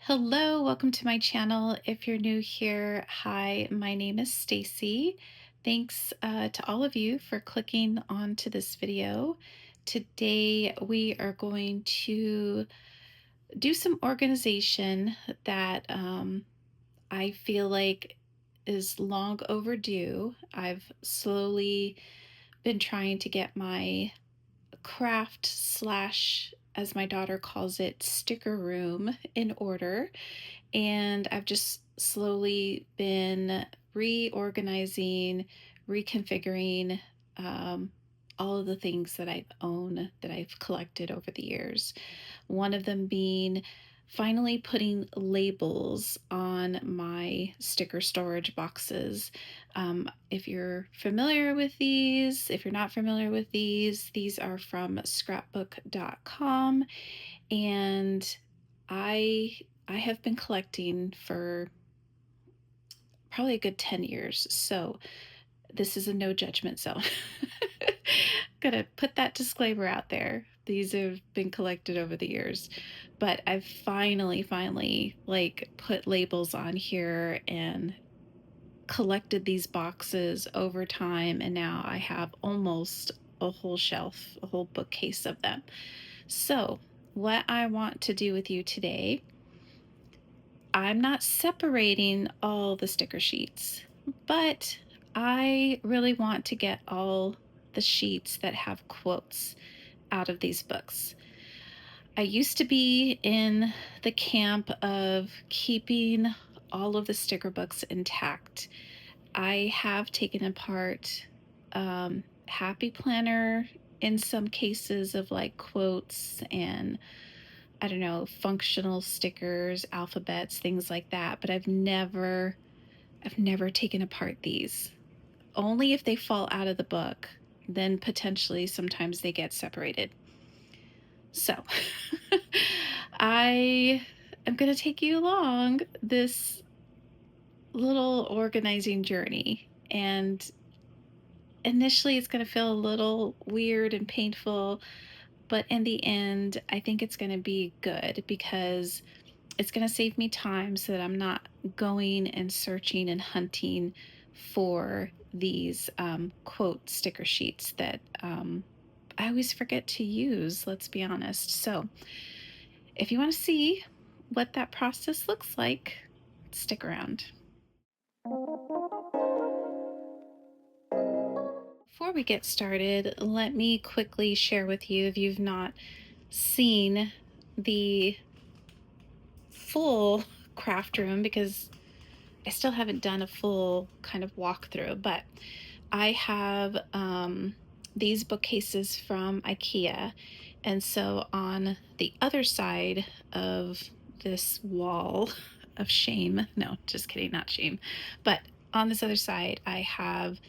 Hello, welcome to my channel. If you're new here, hi, my name is Stacy. Thanks to all of you for clicking onto this video. Today we are going to do some organization that I feel like is long overdue. I've slowly been trying to get my craft slash, as my daughter calls it, sticker room in order. And I've just slowly been reorganizing, reconfiguring all of the things that I've owned, that I've collected over the years. One of them being finally putting labels on my sticker storage boxes. If you're familiar with these, if you're not familiar with these are from scrapbook.com, and I have been collecting for probably a good 10 years. So this is a no judgment zone. Gotta put that disclaimer out there. These have been collected over the years, but I've finally like put labels on here and collected these boxes over time, and now I have almost a whole shelf, a whole bookcase of them. So what I want to do with you today, I'm not separating all the sticker sheets, but I really want to get all the sheets that have quotes out of these books. I used to be in the camp of keeping all of the sticker books intact. I have taken apart Happy Planner in some cases of like quotes and I don't know, functional stickers, alphabets, things like that, but I've never taken apart these. Only if they fall out of the book, then potentially sometimes they get separated. So, I am going to take you along this little organizing journey, and initially it's going to feel a little weird and painful, but in the end, I think it's going to be good because it's going to save me time so that I'm not going and searching and hunting for these quote sticker sheets that I always forget to use, let's be honest. So if you want to see what that process looks like, stick around. Before we get started, let me quickly share with you, if you've not seen the full craft room, because I still haven't done a full kind of walkthrough, but I have these bookcases from IKEA. And so on the other side of this wall of shame, no, just kidding, not shame, but on this other side, I have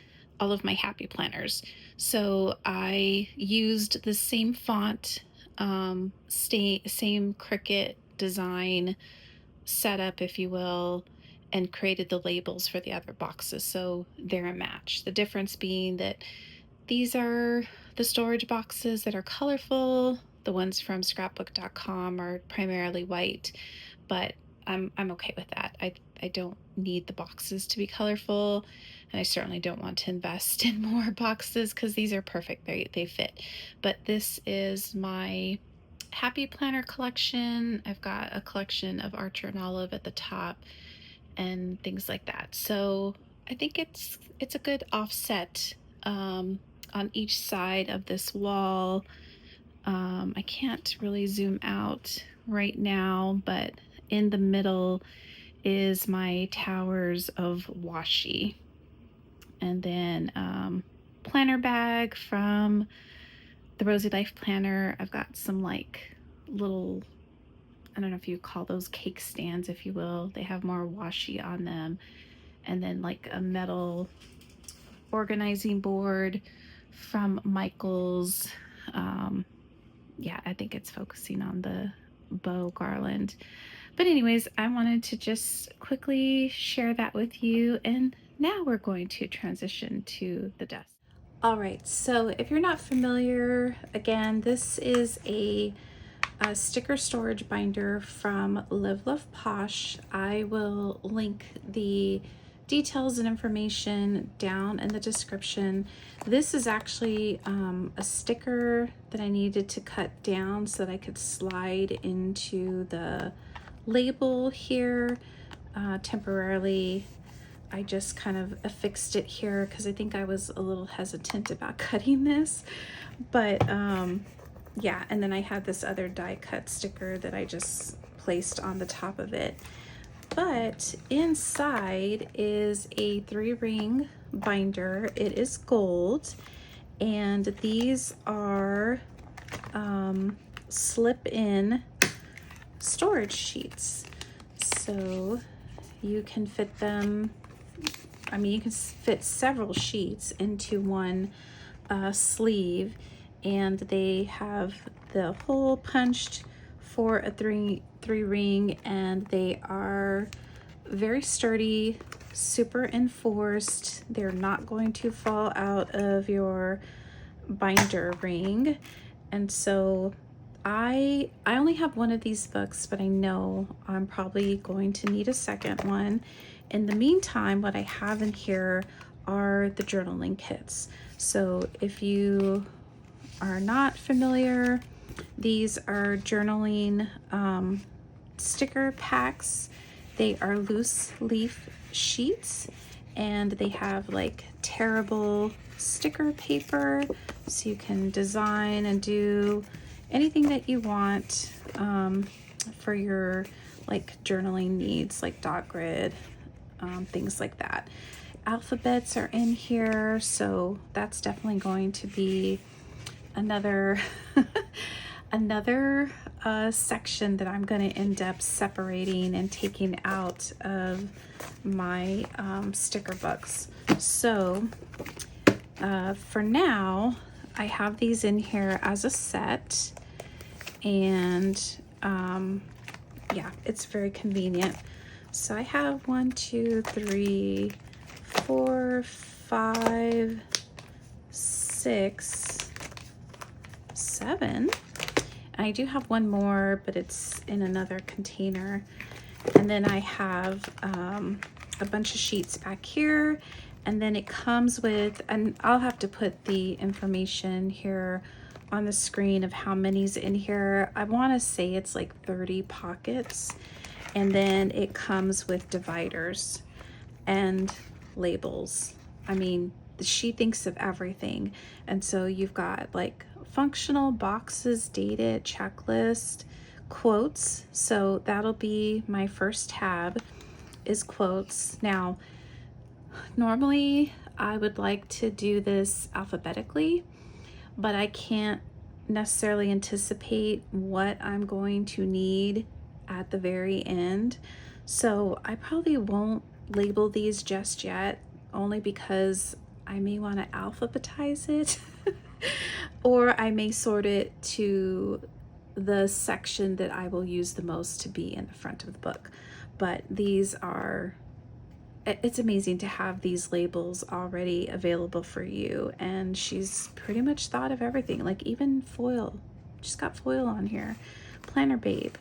all of my happy planners. So I used the same font, same Cricut design setup, if you will, and created the labels for the other boxes so they're a match. The difference being that these are the storage boxes that are colorful. The ones from scrapbook.com are primarily white, but I'm okay with that. I don't need the boxes to be colorful, and I certainly don't want to invest in more boxes because these are perfect. They fit. But this is my Happy Planner collection. I've got a collection of Archer and Olive at the top and things like that. So I think it's a good offset on each side of this wall. I can't really zoom out right now, but in the middle is my towers of washi. And then planner bag from the Rosy Life Planner. I've got some like little, I don't know if you call those cake stands, if you will. They have more washi on them. And then like a metal organizing board from Michael's. Yeah, I think it's focusing on the bow garland. But anyways, I wanted to just quickly share that with you. And now we're going to transition to the desk. All right, so if you're not familiar, again, this is a a sticker storage binder from Live Love Posh. I will link the details and information down in the description. This is actually a sticker that I needed to cut down so that I could slide into the label here temporarily. I just kind of affixed it here because I think I was a little hesitant about cutting this, but yeah, and then I had this other die cut sticker that I just placed on the top of it. But inside is a 3-ring binder. It is gold, and these are slip-in storage sheets. So you can fit them, I mean, you can fit several sheets into one sleeve, and they have the hole punched for a three ring, and they are very sturdy, super enforced. They're not going to fall out of your binder ring. And so I only have one of these books, but I know I'm probably going to need a second one. In the meantime, what I have in here are the journaling kits. So if you are not familiar, these are journaling sticker packs. They are loose leaf sheets, and they have like tearable sticker paper, so you can design and do anything that you want for your like journaling needs, like dot grid, things like that. Alphabets are in here, so that's definitely going to be another another section that I'm going to end up separating and taking out of my sticker books. So for now, I have these in here as a set, and yeah, it's very convenient. So I have 1, 2, 3, 4, 5, 6, 7. I do have one more, but it's in another container. And then I have a bunch of sheets back here, and then it comes with, and I'll have to put the information here on the screen of how many's in here. I want to say it's like 30 pockets, and then it comes with dividers and labels. I mean, she thinks of everything. And so you've got like functional boxes, dated, checklist, quotes. So that'll be my first tab, is quotes. Now, normally I would like to do this alphabetically, but I can't necessarily anticipate what I'm going to need at the very end. So I probably won't label these just yet, only because I may want to alphabetize it or I may sort it to the section that I will use the most to be in the front of the book. But these are, it's amazing to have these labels already available for you, and she's pretty much thought of everything, like even foil. She's got foil on here, Planner Babe.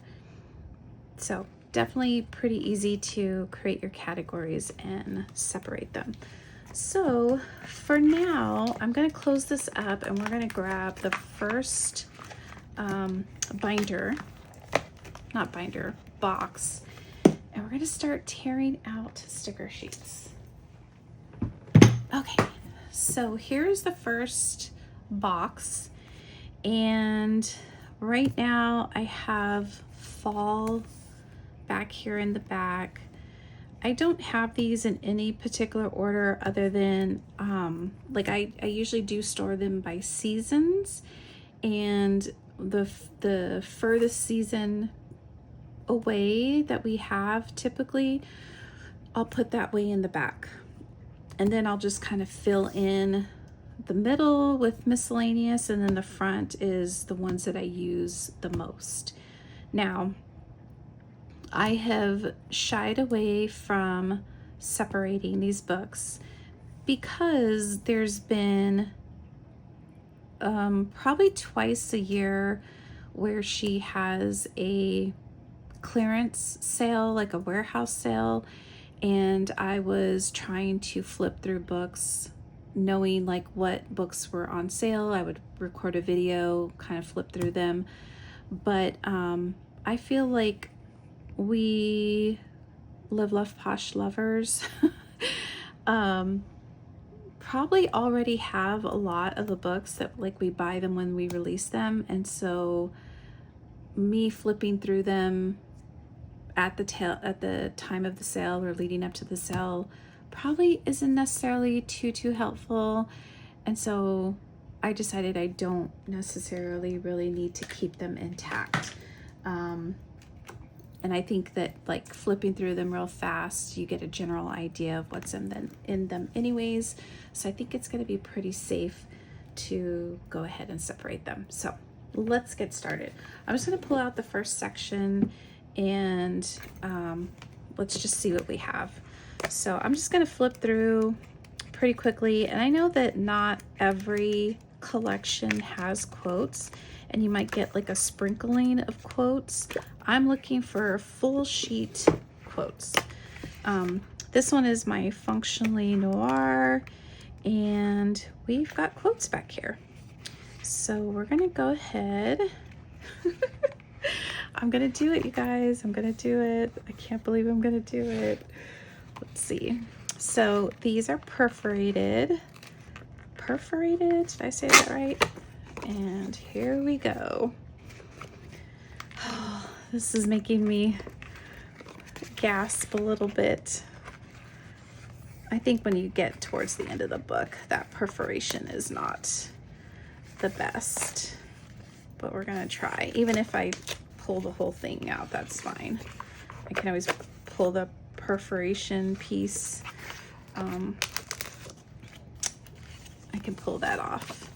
So definitely pretty easy to create your categories and separate them. So for now, I'm going to close this up, and we're going to grab the first box, and we're going to start tearing out sticker sheets. Okay, so here's the first box, and right now I have fall back here in the back. I don't have these in any particular order other than like I usually do store them by seasons, and the furthest season away that we have, typically I'll put that way in the back, and then I'll just kind of fill in the middle with miscellaneous, and then the front is the ones that I use the most. Now, I have shied away from separating these books because there's been probably twice a year where she has a clearance sale, like a warehouse sale, and I was trying to flip through books, knowing like what books were on sale. I would record a video, kind of flip through them, but I feel like we Live Love Posh lovers probably already have a lot of the books that like we buy them when we release them, and so me flipping through them at the time of the sale or leading up to the sale probably isn't necessarily too helpful, and so I decided I don't necessarily really need to keep them intact. And I think that like flipping through them real fast, you get a general idea of what's in them anyways. So I think it's going to be pretty safe to go ahead and separate them. So let's get started. I'm just going to pull out the first section and let's just see what we have. So I'm just going to flip through pretty quickly. And I know that not every collection has quotes, and you might get like a sprinkling of quotes. I'm looking for full sheet quotes. This one is my Functionally Noir, and we've got quotes back here. So we're gonna go ahead. I'm gonna do it, you guys. I'm gonna do it. I can't believe I'm gonna do it. Let's see. So these are perforated. Perforated, did I say that right? And here we go. Oh, this is making me gasp a little bit. I think when you get towards the end of the book, that perforation is not the best, but we're gonna try. Even if I pull the whole thing out, that's fine. I can always pull the perforation piece. I can pull that off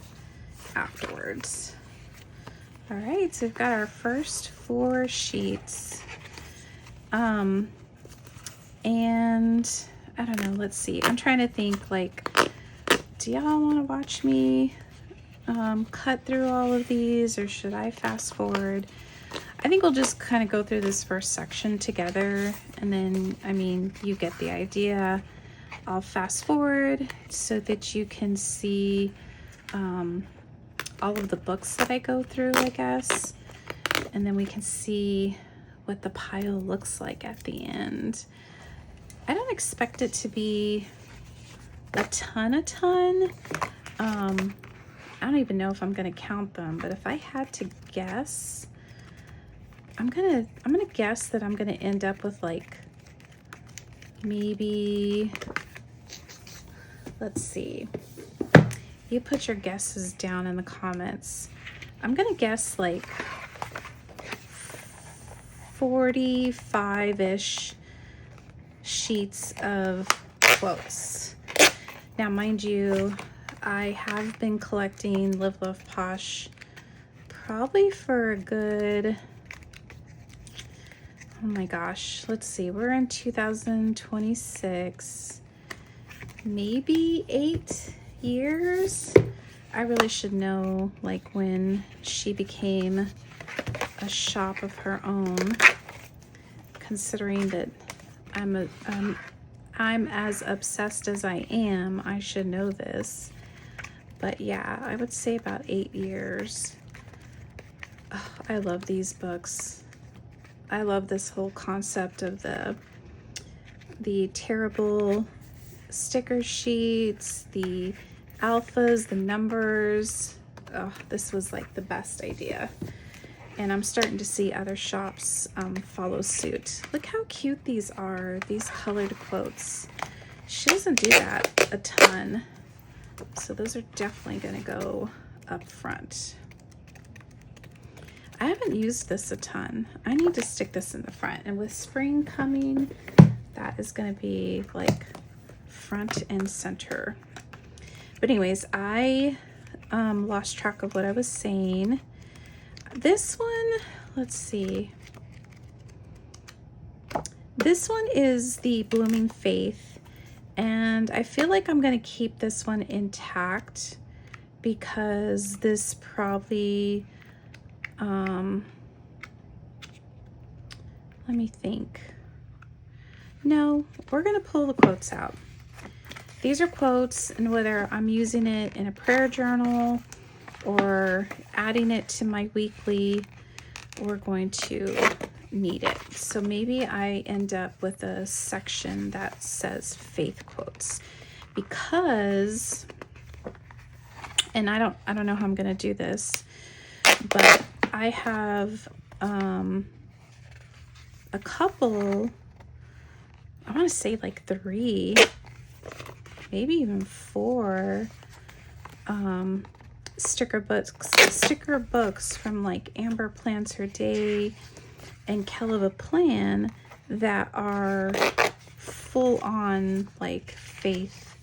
afterwards. All right, so we've got our first 4 sheets. And I don't know, let's see. I'm trying to think, like, do y'all want to watch me cut through all of these, or should I fast forward? I think we'll just kind of go through this first section together, and then, I mean, you get the idea. I'll fast forward so that you can see all of the books that I go through, I guess, and then we can see what the pile looks like at the end. I don't expect it to be a ton. I don't even know if I'm gonna count them, but if I had to guess, I'm gonna guess that I'm gonna end up with like maybe, let's see, you put your guesses down in the comments. I'm gonna guess like 45-ish sheets of quotes. Now, mind you, I have been collecting Live Love Posh probably for a good, oh my gosh, let's see, we're in 2026, maybe 8 years. I really should know like when she became a shop of her own, considering that I'm as obsessed as I am. I should know this, but yeah, I would say about 8 years. Oh, I love these books. I love this whole concept of the terrible sticker sheets, the alphas, the numbers. Oh, this was like the best idea. And I'm starting to see other shops follow suit. Look how cute these are, these colored quotes. She doesn't do that a ton, so those are definitely gonna go up front. I haven't used this a ton. I need to stick this in the front, and with spring coming, that is gonna be like front and center. But anyways, I lost track of what I was saying. This one, let's see. This one is the Blooming Faith, and I feel like I'm gonna keep this one intact because this probably Let me think. No, we're going to pull the quotes out. These are quotes, and whether I'm using it in a prayer journal or adding it to my weekly, we're going to need it. So maybe I end up with a section that says faith quotes, because, and I don't know how I'm going to do this, but I have a couple, I want to say like 3, maybe even 4 sticker books from like Amber Plans Her Day and Kell of a Plan that are full on like faith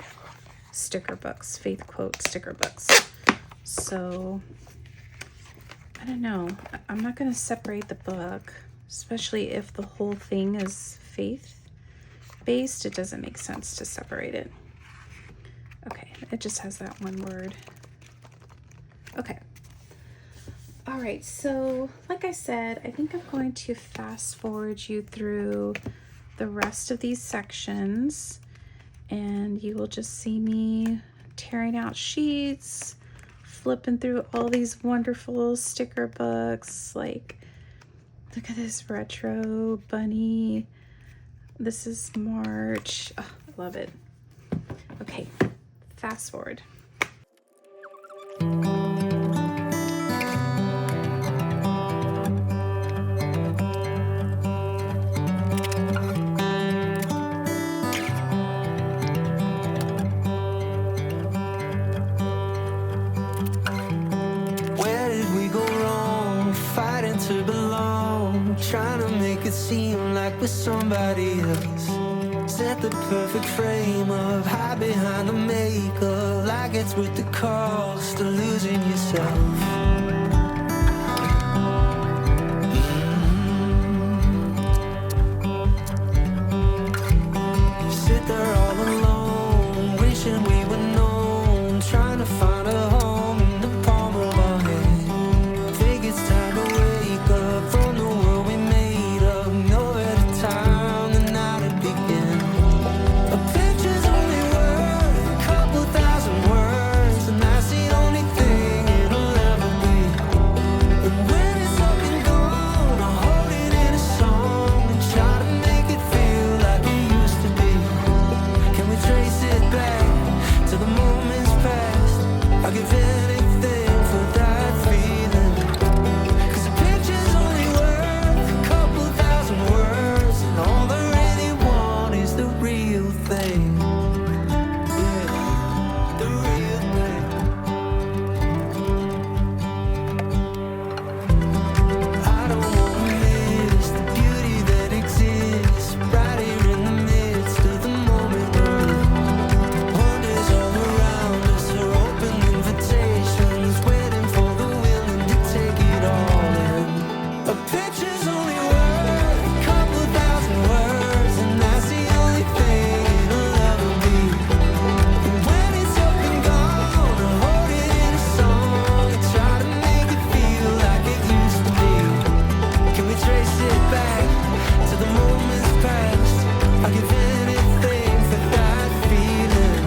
sticker books, faith quote sticker books. So I don't know, I'm not going to separate the book, especially if the whole thing is faith based. It doesn't make sense to separate it. Okay, it just has that one word. Okay. All right, so like I said, I think I'm going to fast forward you through the rest of these sections, and you will just see me tearing out sheets, flipping through all these wonderful sticker books. Like, look at this retro bunny. This is March. Oh, I love it. Okay, fast forward. Trying to make it seem like we're somebody else. Set the perfect frame up, hide behind the makeup, like it's worth the cost of losing yourself. Sit there all alone, wishing we were known, trying to find a home in the palm of our hand. Think it's time to wake up from the world we made up. No better time than now to begin. A picture's only worth a couple thousand words, and that's the only thing it'll ever be. And when it's up and gone, I'll hold it in a song and try to make it feel like it used to be. Can we trace it back to the moments past? I'll give anything for that feeling. 'Cause a picture's only worth a couple thousand words, and all I really want is the real thing. Yeah, the real thing. I don't wanna miss the beauty that exists right here in the midst of the moment we're in. Wonders all around us are open invitations, waiting for the willing to take it all in. A picture's only worth a couple thousand words, and that's the only thing it'll ever be. And when it's up and gone, I'll hold it in a song and try to make it feel like it used to be. Can we trace it back to the moments past? I'll give anything for that feeling.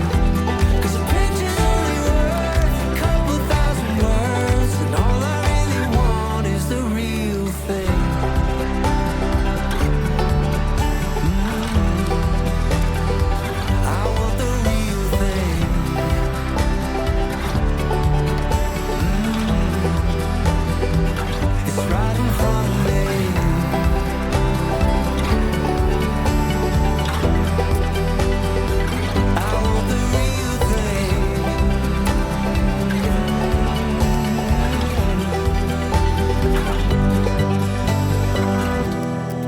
'Cause a picture's only worth a couple thousand words, and all I really want is the real thing. I want the real thing. It's right in front of me. I want the real thing.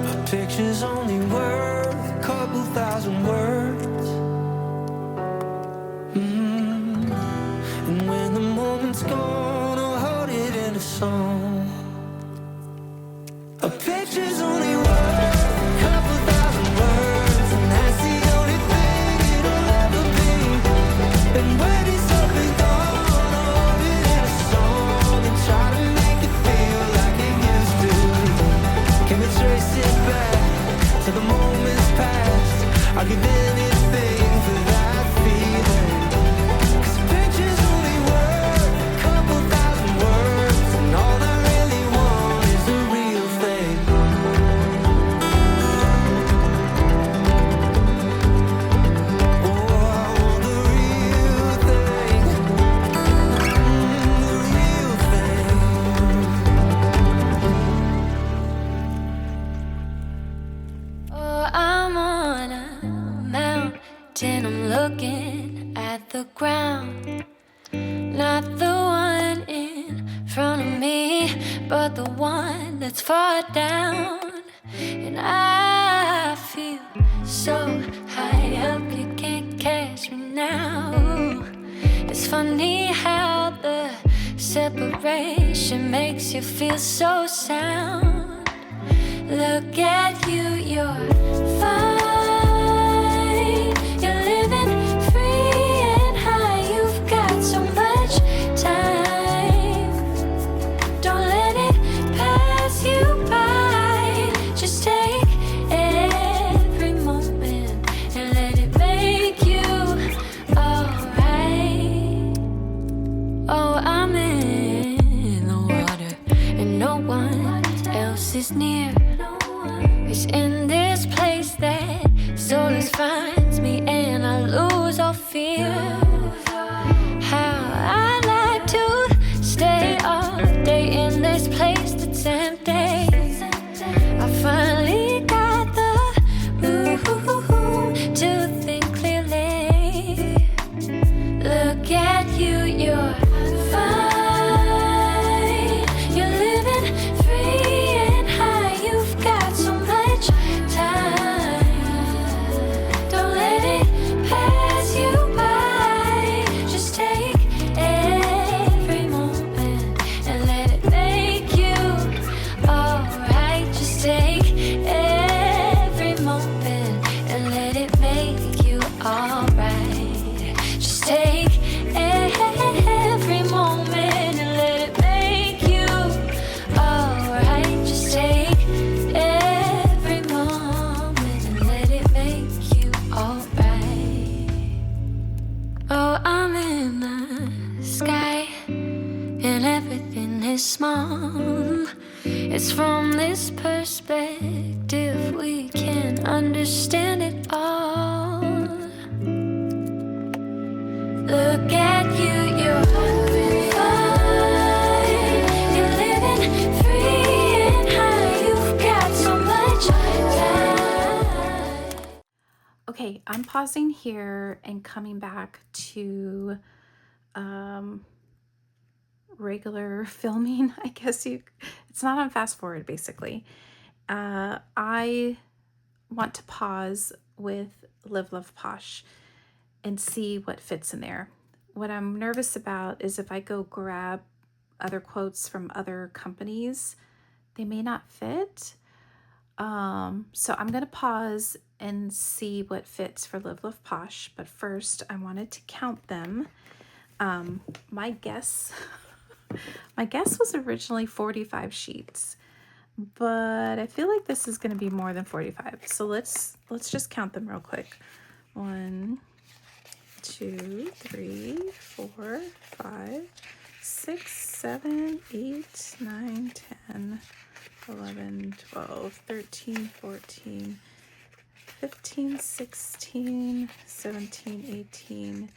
A picture's only worth a couple thousand words. And when the moment's gone, I'll hold it in a song. A picture's only worth a couple thousand words, and that's the only thing it'll ever be. And when it's up and gone, I'll hold it in a song and try to make it feel like past. I'll give anything for that feeling. 'Cause a picture's only worth a couple thousand words, and all I really want is the real thing. Oh, I want the real thing. The real thing. Oh, I'm on a mountain, I'm looking at the ground. Not the one in front of me, but the one that's far down. And I feel so high up, you can't catch me now. It's funny how the separation makes you feel so sound. Look at you, you're fine. You're living free and high. You've got so much time. Don't let it pass you by. Just take every moment and let it make you alright. Oh, I'm in the water and no one else is near. It's in this place that solace finds me and I lose all fear. How I'd like to stay all day in this place that's empty. I finally got the room to think clearly. Look at you, you're fine. You're living free and high. You've got so much time. Don't let it pass you by. Just take every moment and let it make you alright. Just take every moment and let it make you alright. Just take every moment and let it make you alright. Just take every moment and let it make you alright. Oh, I'm in the sky and everything is small. It's from this perspective we can understand it all. Look at you, you're fine. You're living free and high. You've got so much time. Okay, I'm pausing here and coming back to regular filming, I guess it's not on fast forward basically. I want to pause with Live Love Posh and see what fits in there. What I'm nervous about is if I go grab other quotes from other companies, they may not fit. So I'm going to pause and see what fits for Live Love Posh. But first, I wanted to count them. My guess was originally 45 sheets, but I feel like this is going to be more than 45. So let's just count them real quick. 1, 2, 3, 4, 5, 6, 7, 8, 9, 10, 11, 12, 13, 14, 15, 16, 17, 18,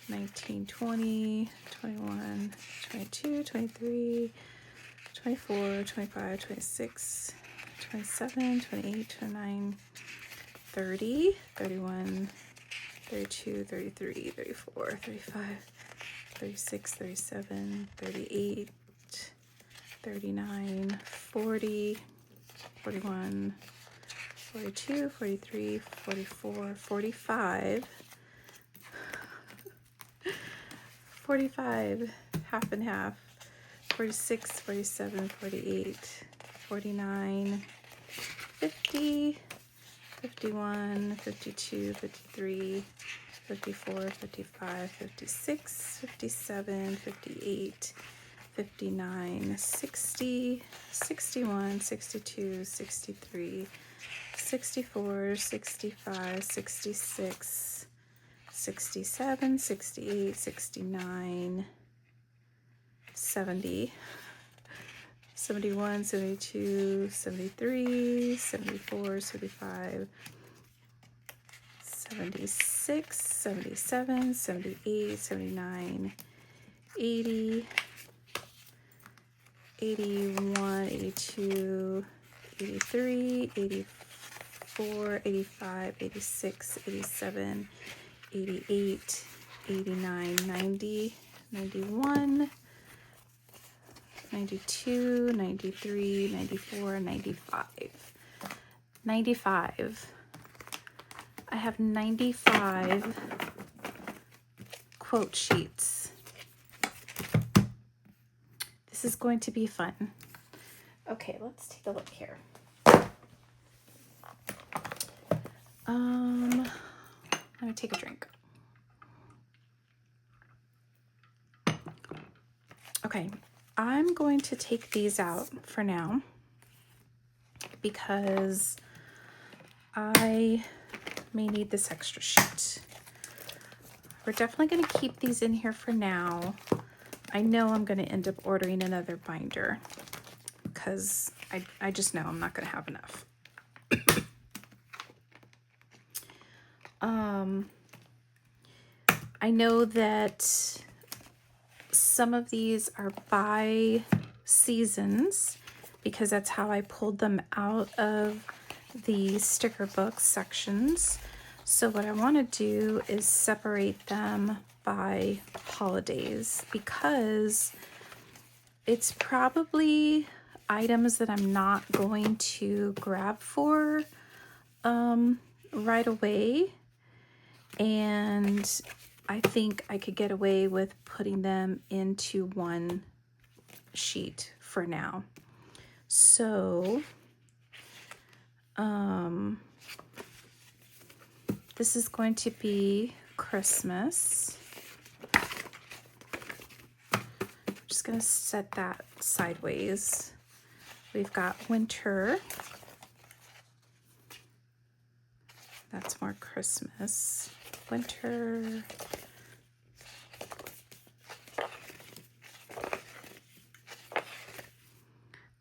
19, 20, 21, 22, 23, 24, 25, 26, 27, 28, 29, 30, 31, 32, 33, 34, 35, 36, 37, 38, 39, 40, 41, 42, 43, 44, 45, 45, half and half, 46, 47, 48, 49, 50, 51, 52, 53, 54, 55, 56, 57, 58, 59, 60, 61, 62, 63, 64, 65, 66, 67, 68, 69, 70, 71, 72, 73, 74, 75, 76, 77, 78, 79, 80, 81, 82, 83, 84, 85, 86, 87, 88, 89, 90, 91, 92, 93, 94, 95. 95. I have 95 quote sheets. This is going to be fun. Okay, let's take a look here. Let me take a drink. Okay, I'm going to take these out for now because I may need this extra sheet. We're definitely going to keep these in here for now. I know I'm going to end up ordering another binder because I just know I'm not going to have enough. I know that some of these are by seasons because that's how I pulled them out of the sticker book sections. So what I want to do is separate them by holidays because it's probably items that I'm not going to grab for right away, and I think I could get away with putting them into one sheet for now. So this is going to be Christmas. I'm just going to set that sideways. We've got winter. That's more Christmas. Winter.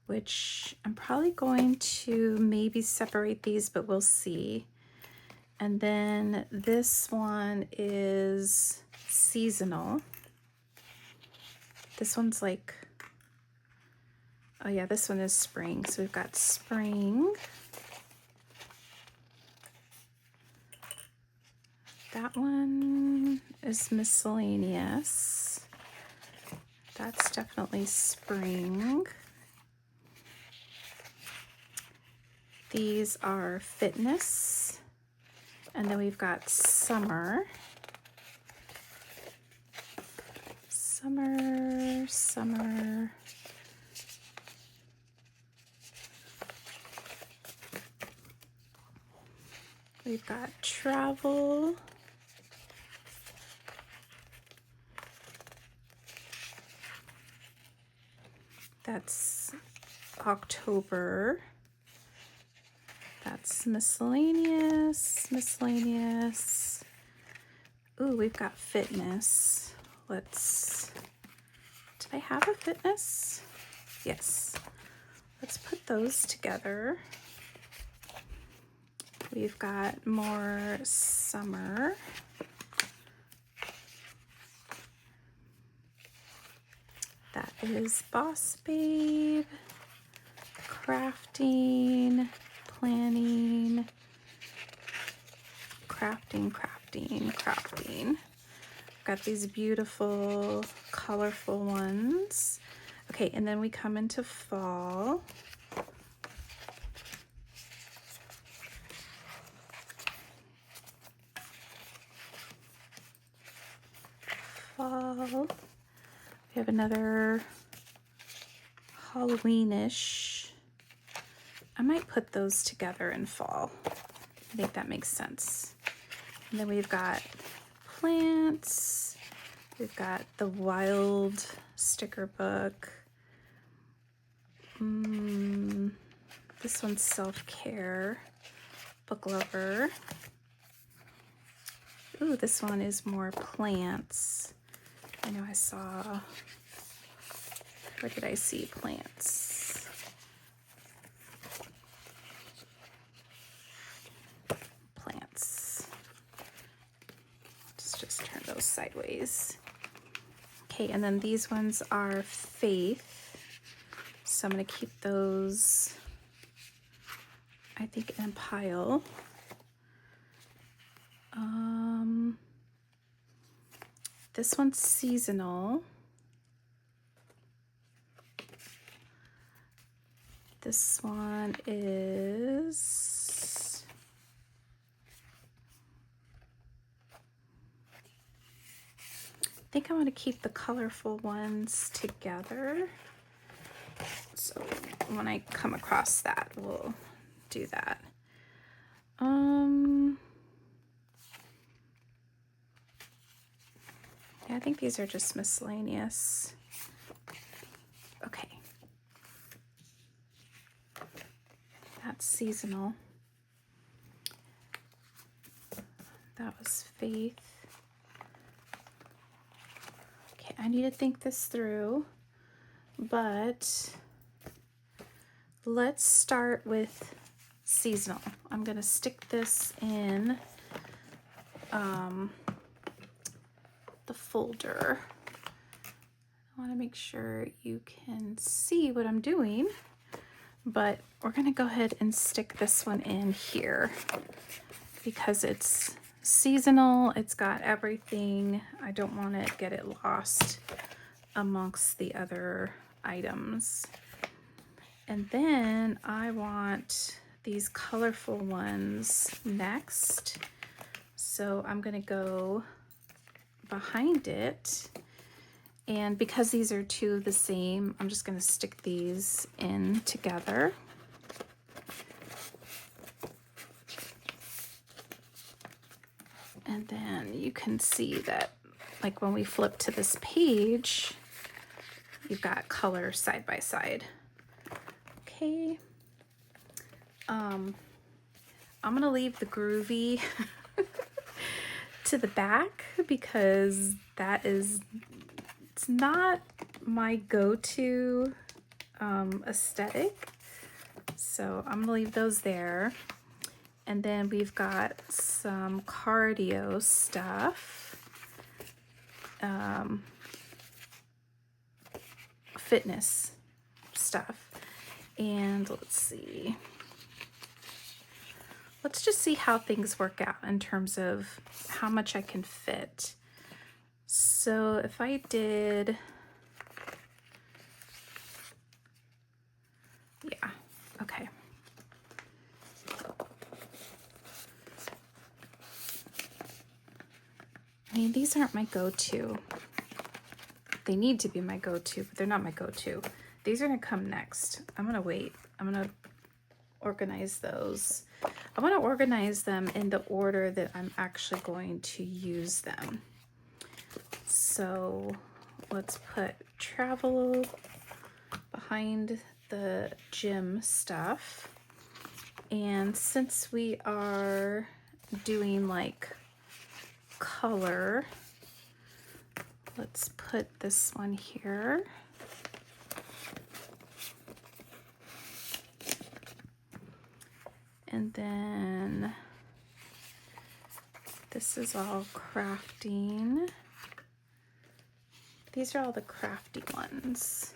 Which I'm probably going to maybe separate these, but we'll see. And then this one is seasonal. This one's like, oh yeah, this one is spring. So we've got spring. That one is miscellaneous. That's definitely spring. These are fitness. And then we've got summer. Summer, summer. We've got travel. That's October. That's miscellaneous, miscellaneous. Ooh, we've got fitness. Did I have a fitness? Yes. Let's put those together. We've got more summer. That is Boss Babe, crafting, planning, crafting. Got these beautiful, colorful ones. Okay, and then we come into fall. Fall. We have another Halloweenish. I might put those together in fall. I think that makes sense. And then we've got plants. We've got the wild sticker book. This one's self-care. book lover. Ooh, this one is more plants. I know I saw, where did I see plants? Plants. Just turn those sideways. Okay, and then these ones are faith. So I'm gonna keep those, I think, in a pile. This one's seasonal. This one is, I think I want to keep the colorful ones together. So when I come across that, we'll do that. Yeah, I think these are just miscellaneous. Okay. That's seasonal. That was faith. Okay, I need to think this through, but let's start with seasonal. I'm gonna stick this in the folder. I want to make sure you can see what I'm doing, but we're gonna go ahead and stick this one in here because it's seasonal. It's got everything. I don't want to get it lost amongst the other items. And then I want these colorful ones next. So I'm gonna go behind it. And because these are two the same, I'm just gonna stick these in together. And then you can see that, like when we flip to this page, you've got color side by side. Okay. I'm gonna leave the groovy to the back because it's not my go-to aesthetic. So I'm gonna leave those there. And then we've got some cardio stuff, fitness stuff. And let's see. Let's just see how things work out in terms of how much I can fit. So if I did, yeah, okay. I mean, these aren't my go-to. They need to be my go-to, but they're not my go-to. These are gonna come next. I'm gonna wait. I'm gonna organize those. I want to organize them in the order that I'm actually going to use them. So let's put travel behind the gym stuff. And since we are doing like color, let's put this one here. And then this is all crafting. These are all the crafty ones.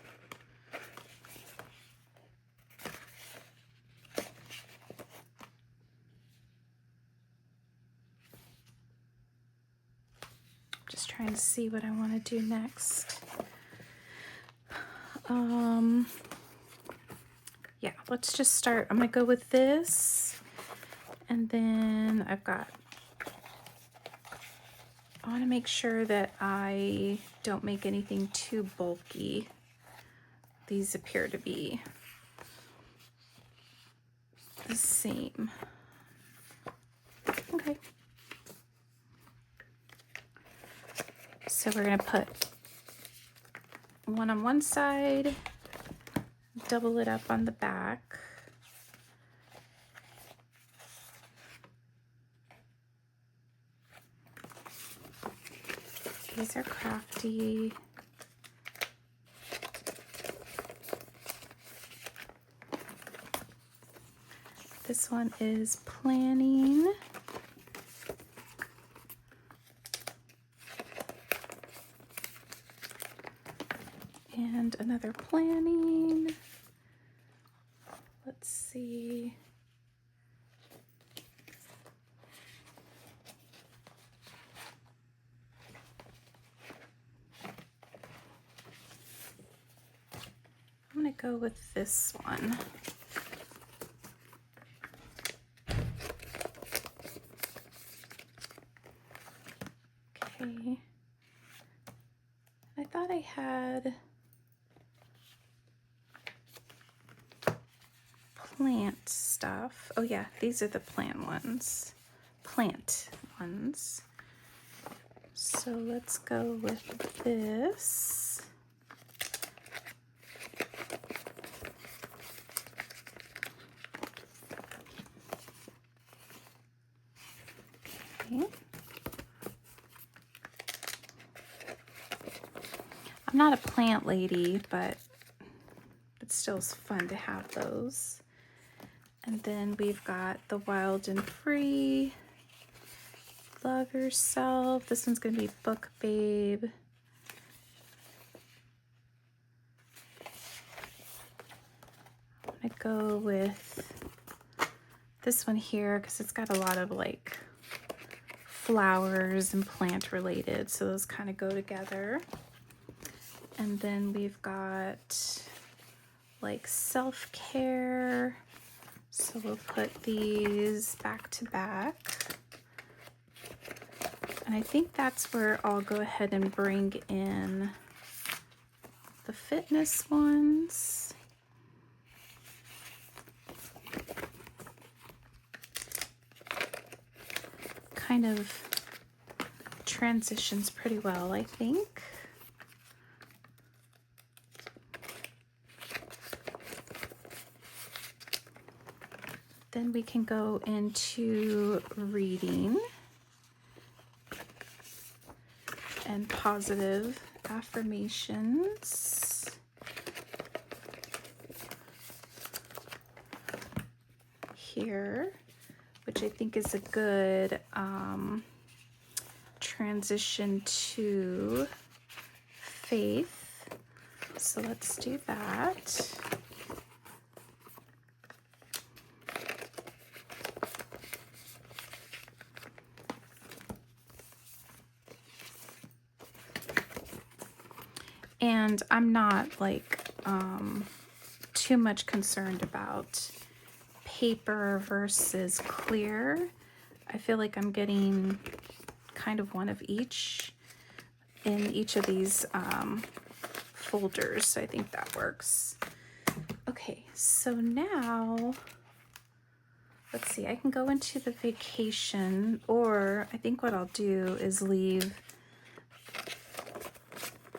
Just trying to see what I want to do next. Yeah, let's just start. I'm gonna go with this, and then I want to make sure that I don't make anything too bulky. These appear to be the same. Okay. So we're gonna put one on one side, double it up on the back. These are crafty. This one is planning. And another planning. Let's see. I'm going to go with this one. Okay. I thought I had plant stuff. Oh yeah, these are the plant ones. So let's go with this. Okay. I'm not a plant lady, but it still is fun to have those. And then we've got the Wild and Free, Love Yourself. This one's going to be Book Babe. I'm going to go with this one here because it's got a lot of like flowers and plant related, so those kind of go together. And then we've got like self-care. So we'll put these back to back. And I think that's where I'll go ahead and bring in the fitness ones. Kind of transitions pretty well, I think. Then we can go into reading and positive affirmations. Here, which I think is a good transition to faith. So let's do that. And I'm not like too much concerned about paper versus clear. I feel like I'm getting kind of one of each in each of these folders, so I think that works. Okay, so now let's see, I can go into the vacation, or I think what I'll do is leave,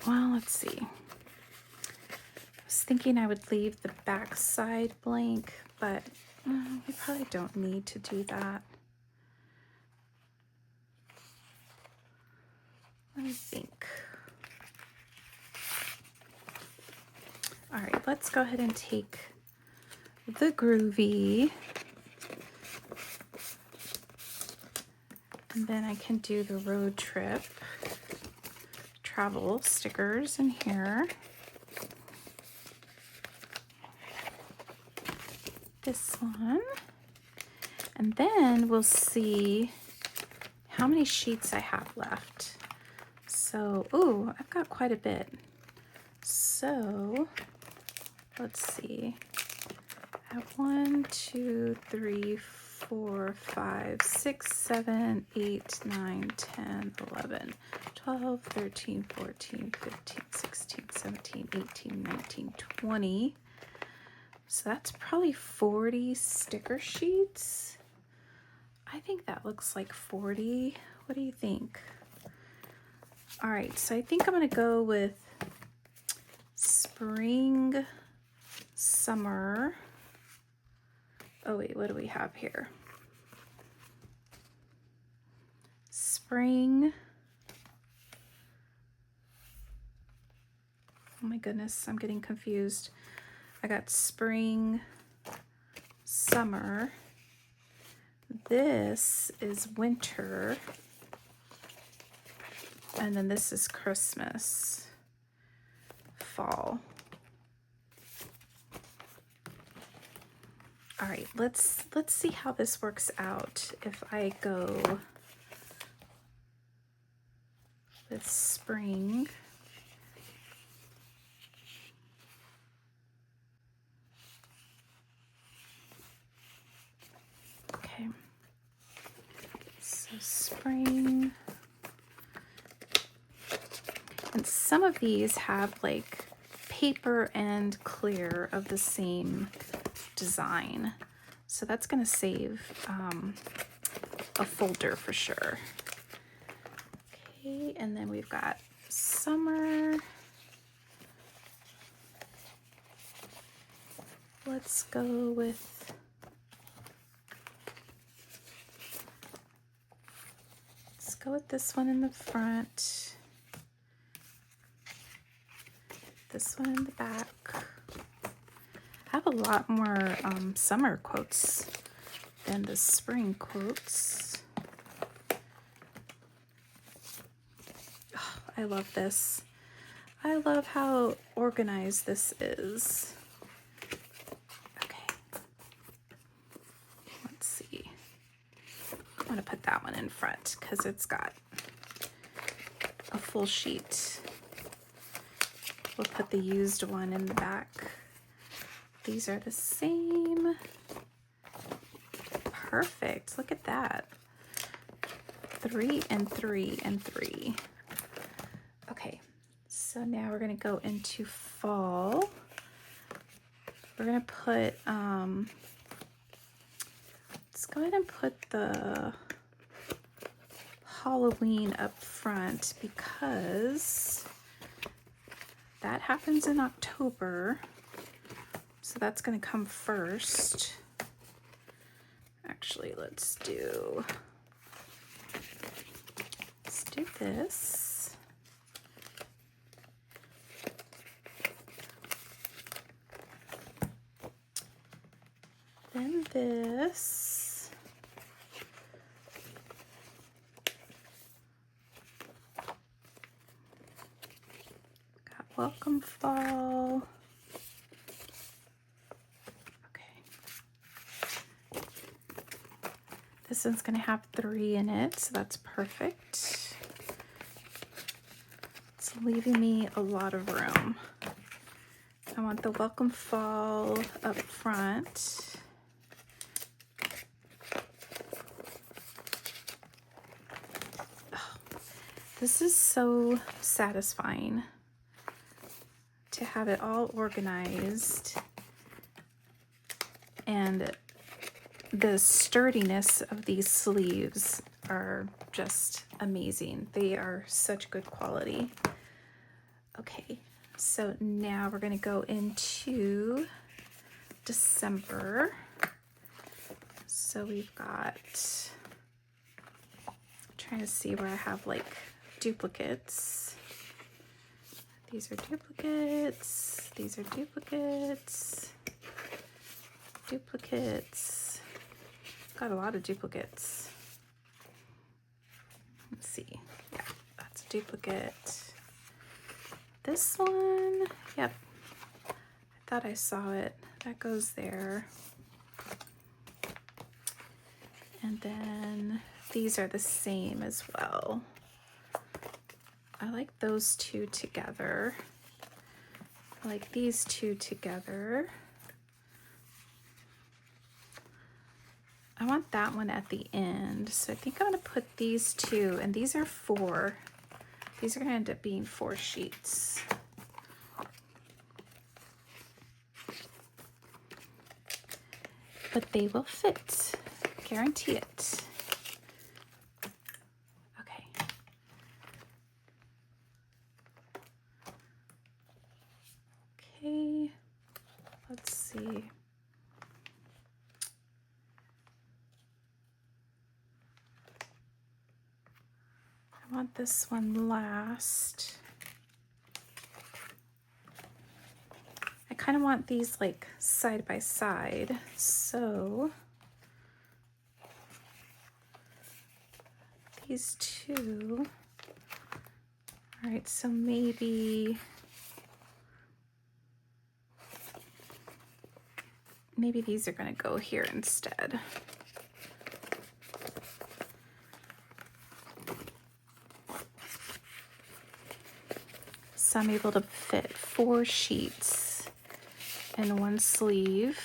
well, let's see. I was thinking I would leave the back side blank, but we probably don't need to do that. Let me think. All right, let's go ahead and take the Groovy. And then I can do the road trip travel stickers in here. This one. And then we'll see how many sheets I have left. So, ooh, I've got quite a bit. So, let's see. I have 1, 2, 3, 4, 5, 6, 7, 8, 9, 10, 11, 12, 13, 14, 15, 16, 17, 18, 19, 20. So that's probably 40 sticker sheets. I think that looks like 40. What do you think? All right, so I think I'm gonna go with spring, summer. Oh wait, what do we have here? Spring, my goodness, I'm getting confused. I got spring, summer. This is winter. And then this is Christmas, fall. All right, let's see how this works out if I go with spring. Okay, so spring. And some of these have like paper and clear of the same design. So that's gonna save a folder for sure. Okay, and then we've got summer. Let's go with this one in the front. This one in the back. I have a lot more summer quotes than the spring quotes. Oh, I love this. I love how organized this is. Okay. Let's see. I'm gonna put that one in front because it's got a full sheet. We'll put the used one in the back. These are the same. Perfect. Look at that. 3 and 3 and 3. Okay, so now we're going to go into fall. We're going to put, let's go ahead and put the Halloween up front because that happens in October. So that's going to come first. Actually, let's do this. Then this. Got welcome fall. This one's going to have 3 in it, so that's perfect. It's leaving me a lot of room. I want the welcome fall up front. Oh, this is so satisfying to have it all organized, and the sturdiness of these sleeves are just amazing. They are such good quality. Okay, so now we're going to go into December. So we've got, I'm trying to see where I have like duplicates. These are duplicates. These are duplicates. Duplicates. Got a lot of duplicates. Let's see. Yeah, that's a duplicate. This one, yep. I thought I saw it. That goes there. And then these are the same as well. I like those two together. I like these two together. I want that one at the end. So I think I'm going to put these two, and these are 4. These are going to end up being 4 sheets. But they will fit. Guarantee it. Okay. Okay. Let's see. I want this one last. kind of want these like side by side, so these two. All right, so maybe these are going to go here instead. So I'm able to fit 4 sheets in one sleeve.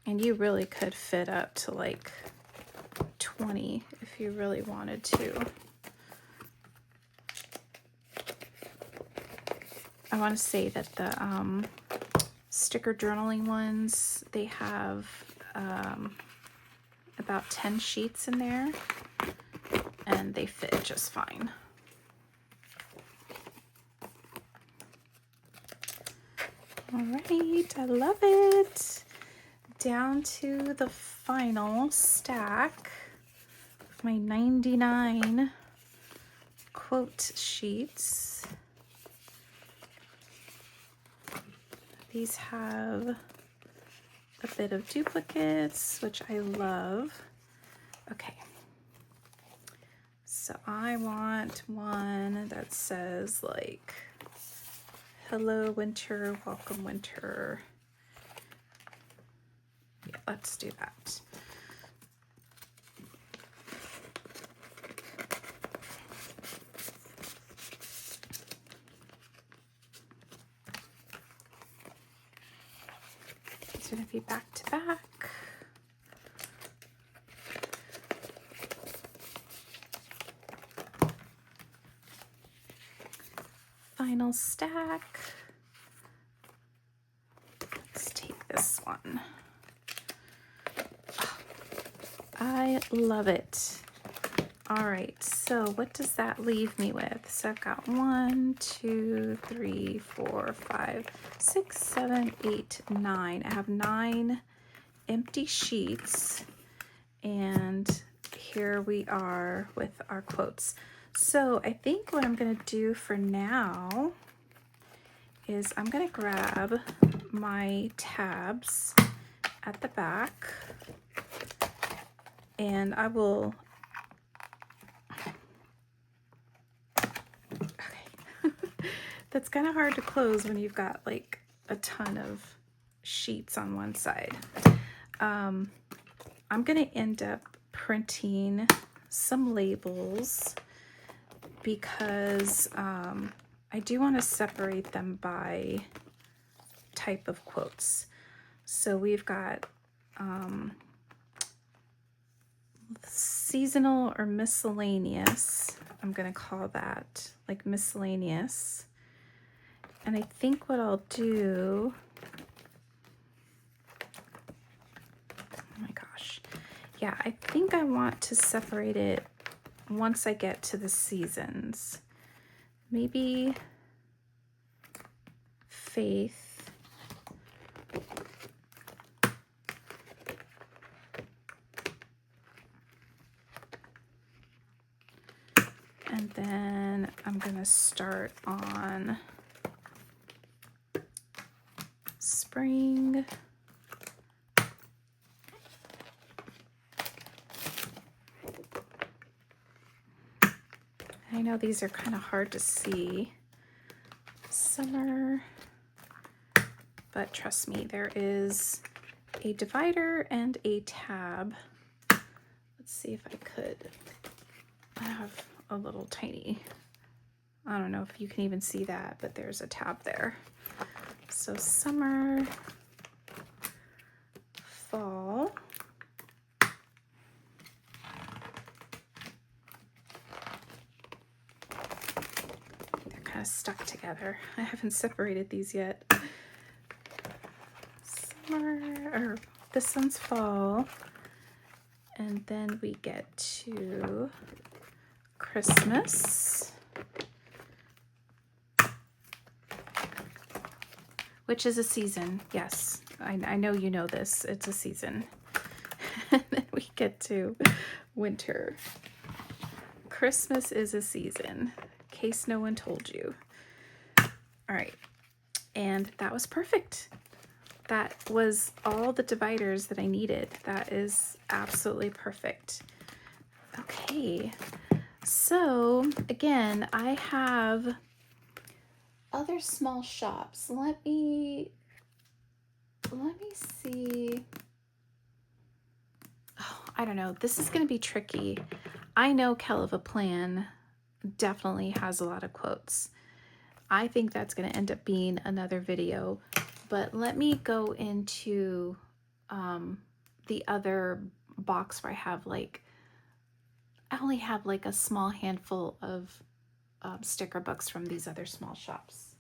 And you really could fit up to like 20 if you really wanted to. I want to say that the sticker journaling ones, they have about 10 sheets in there, and they fit just fine. All right, I love it. Down to the final stack of my 99 quote sheets. These have a bit of duplicates, which I love. Okay, so I want one that says like, hello winter, welcome winter. Yeah, let's do that. It's going to be back to back. Final stack. Let's take this one. Oh, I love it. All right, so what does that leave me with? So I've got 1, 2, 3, 4, 5, 6, 7, 8, 9. I have 9 empty sheets, and here we are with our quotes. So I think what I'm going to do for now is I'm going to grab my tabs at the back, and I will... That's kind of hard to close when you've got like a ton of sheets on one side. I'm going to end up printing some labels because I do want to separate them by type of quotes. So we've got seasonal or miscellaneous. I'm going to call that like miscellaneous. And I think what I'll do, oh my gosh, yeah, I think I want to separate it once I get to the seasons. Maybe faith, and then I'm gonna start on spring. I know these are kind of hard to see. Summer, but trust me, there is a divider and a tab. Let's see if I could. I have a little tiny, I don't know if you can even see that, but there's a tab there. So summer, fall, they're kind of stuck together. I haven't separated these yet. Summer, or this one's fall, and then we get to Christmas, which is a season. Yes, I know you know this. It's a season. And then we get to winter. Christmas is a season, in case no one told you. All right, and that was perfect. That was all the dividers that I needed. That is absolutely perfect. Okay, so again, I have other small shops. Let me see. Oh, I don't know. This is going to be tricky. I know Kell of a Plan definitely has a lot of quotes. I think that's going to end up being another video, but let me go into the other box where I only have like a small handful of sticker books from these other small shops.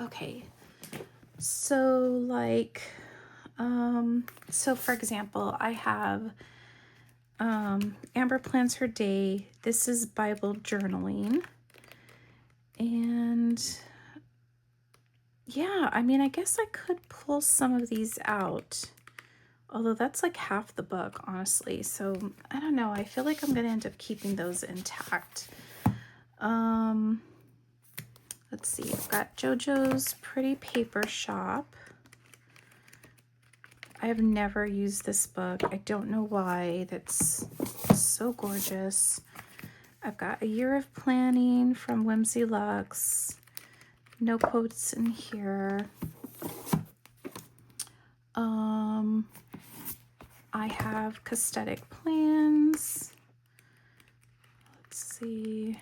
Okay, so so for example, I have Amber plans her day. This is Bible journaling. And yeah, I mean, I guess I could pull some of these out. Although that's like half the book, honestly. So I don't know. I feel like I'm going to end up keeping those intact. Let's see. I've got JoJo's Pretty Paper Shop. I have never used this book. I don't know why. That's so gorgeous. I've got A Year of Planning from Whimsy Luxe. No quotes in here. I have Cosmetic Plans. Let's see.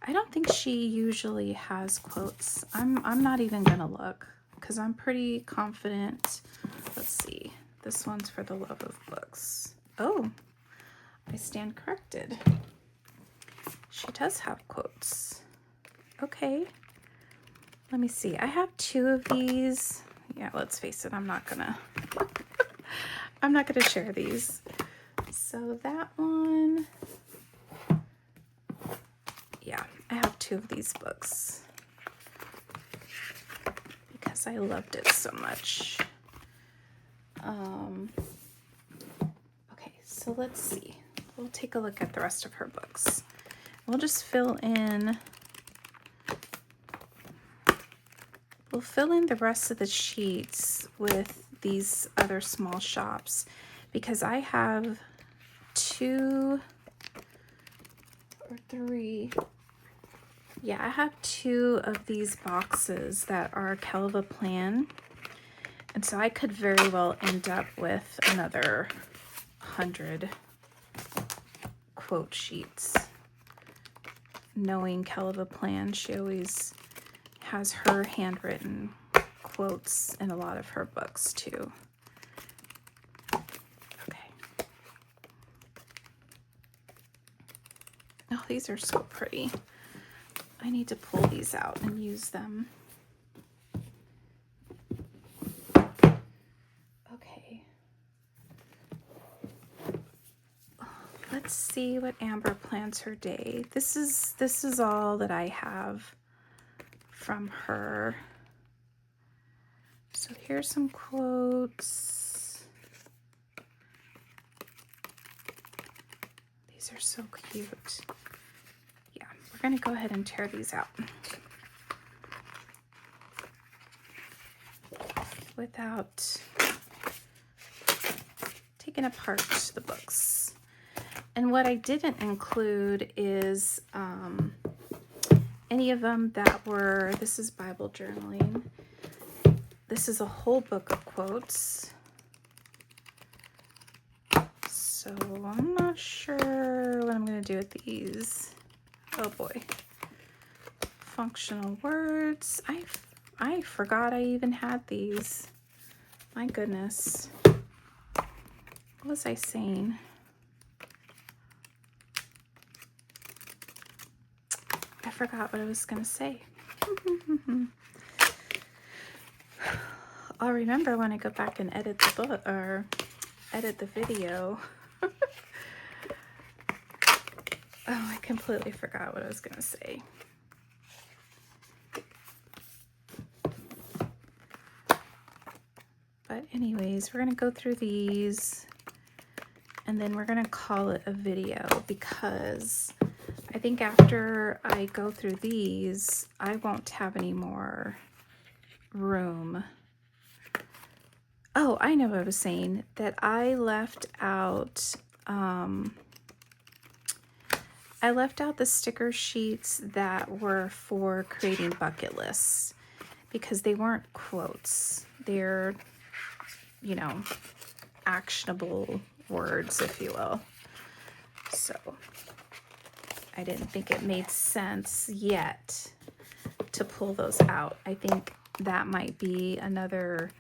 I don't think she usually has quotes. I'm not even gonna look because I'm pretty confident. Let's see. This one's For the Love of Books. Oh, I stand corrected. She does have quotes. Okay. Let me see. I have 2 of these. Yeah, let's face it. I'm not gonna share these. So that one. Yeah, I have 2 of these books because I loved it so much. Okay, so let's see. We'll take a look at the rest of her books. We'll just fill in the rest of the sheets with these other small shops because I have 2 or 3. Yeah, I have 2 of these boxes that are Kell of a Plan. And so I could very well end up with another 100 quote sheets. Knowing Kell of a Plan, she always has her handwritten quotes in a lot of her books too. Okay. Oh, these are so pretty. I need to pull these out and use them. Okay. Let's see what Amber plans her day. This is all that I have from her. So here's some quotes. These are so cute. Yeah, we're gonna go ahead and tear these out without taking apart the books. And what I didn't include is any of them that were, this is Bible journaling. This is a whole book of quotes. So I'm not sure what I'm going to do with these. Oh boy. Functional words. I forgot I even had these. My goodness. What was I saying? I forgot what I was going to say. I'll remember when I go back and edit the book or edit the video. Oh, I completely forgot what I was going to say. But anyways, we're going to go through these and then we're gonna call it a video, because I think after I go through these, I won't have any more room. Oh, I know what I was saying, that I left out the sticker sheets that were for creating bucket lists, because they weren't quotes. They're, you know, actionable words, if you will. So I didn't think it made sense yet to pull those out. I think that might be another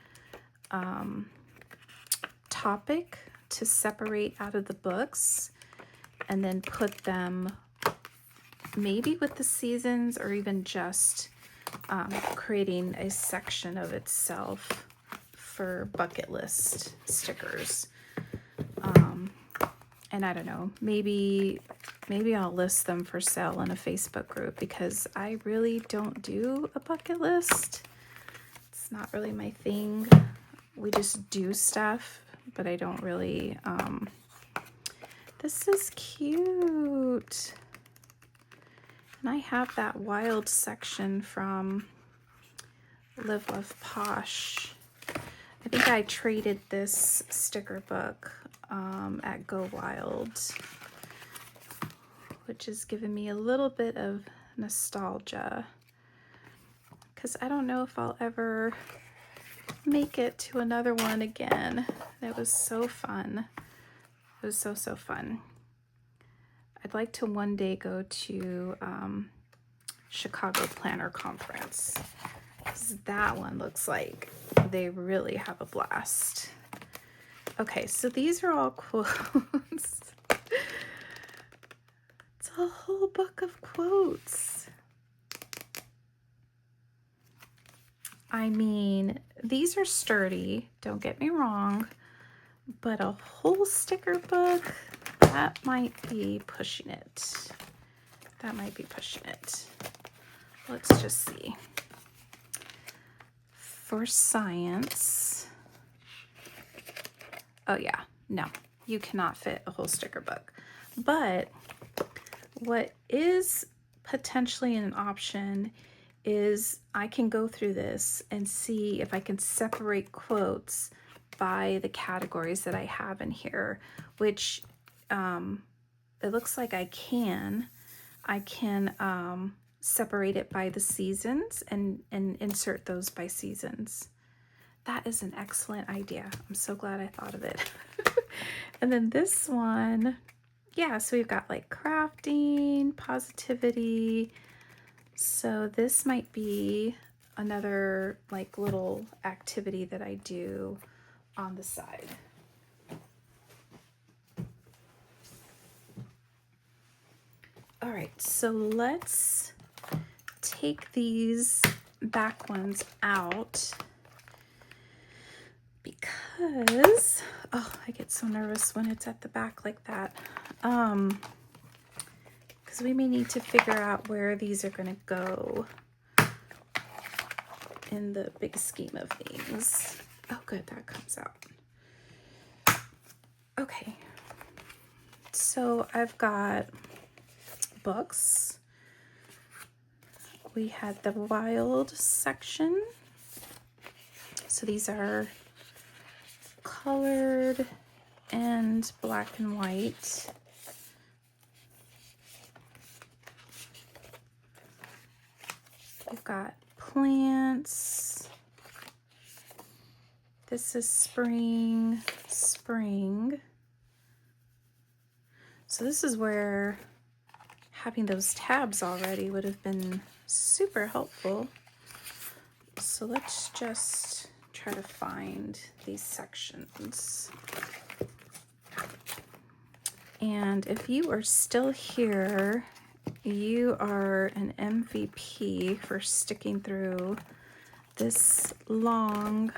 topic to separate out of the books, and then put them maybe with the seasons, or even just creating a section of itself for bucket list stickers. And I don't know, maybe I'll list them for sale in a Facebook group, because I really don't do a bucket list. It's not really my thing. We just do stuff, but I don't really, this is cute. And I have that wild section from Live Love Posh. I think I traded this sticker book at Go Wild, which has given me a little bit of nostalgia, because I don't know if I'll ever make it to another one again. It was so fun. It was so fun. I'd like to one day go to Chicago Planner Conference, because that one looks like they really have a blast. Okay, so these are all quotes. It's a whole book of quotes. I mean, these are sturdy, don't get me wrong, but a whole sticker book, that might be pushing it. That might be pushing it. Let's just see. For science. Oh yeah, no, you cannot fit a whole sticker book. But what is potentially an option is I can go through this and see if I can separate quotes by the categories that I have in here, which it looks like I can separate it by the seasons and insert those by seasons. That is an excellent idea. I'm so glad I thought of it. And then this one, yeah, so we've got like crafting, positivity. So this might be another like little activity that I do on the side. All right, so let's take these back ones out, because, oh, I get so nervous when it's at the back like that. Because we may need to figure out where these are going to go in the big scheme of things. Oh, good, that comes out. Okay, so I've got books. We had the wild section. So these are colored and black and white. We've got plants. This is spring. So this is where having those tabs already would have been super helpful. So let's just try to find these sections. And if you are still here, you are an MVP for sticking through this long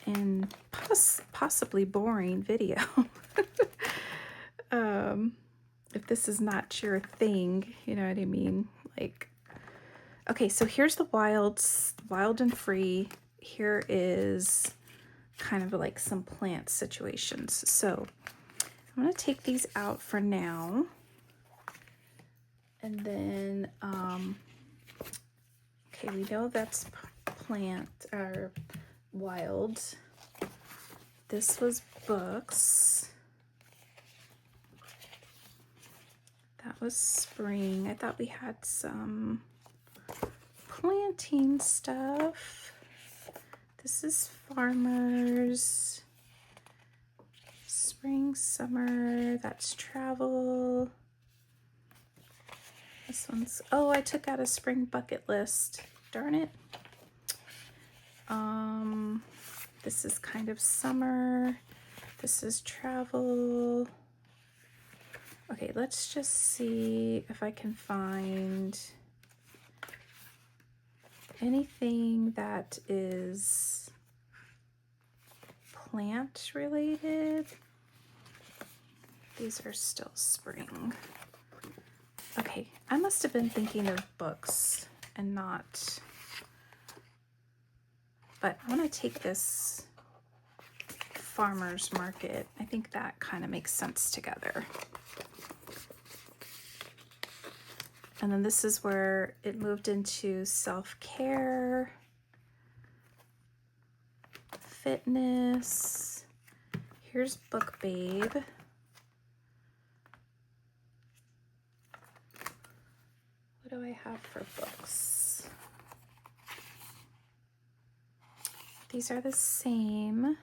and possibly boring video. If this is not your thing, you know what I mean? Like, okay, so here's the wild and free. Here is kind of like some plant situations. So I'm going to take these out for now. And then, okay, we know that's plant or wild. This was books. That was spring. I thought we had some planting stuff. This is farmers. Spring, summer, that's travel. This one's, oh, I took out a spring bucket list. Darn it. This is kind of summer. This is travel. Okay, let's just see if I can find anything that is plant related. These are still spring. Okay, I must have been thinking of books and not, but I'm gonna take this farmer's market. I think that kind of makes sense together. And then this is where it moved into self-care, fitness. Here's Book Babe. What do I have for books? These are the same.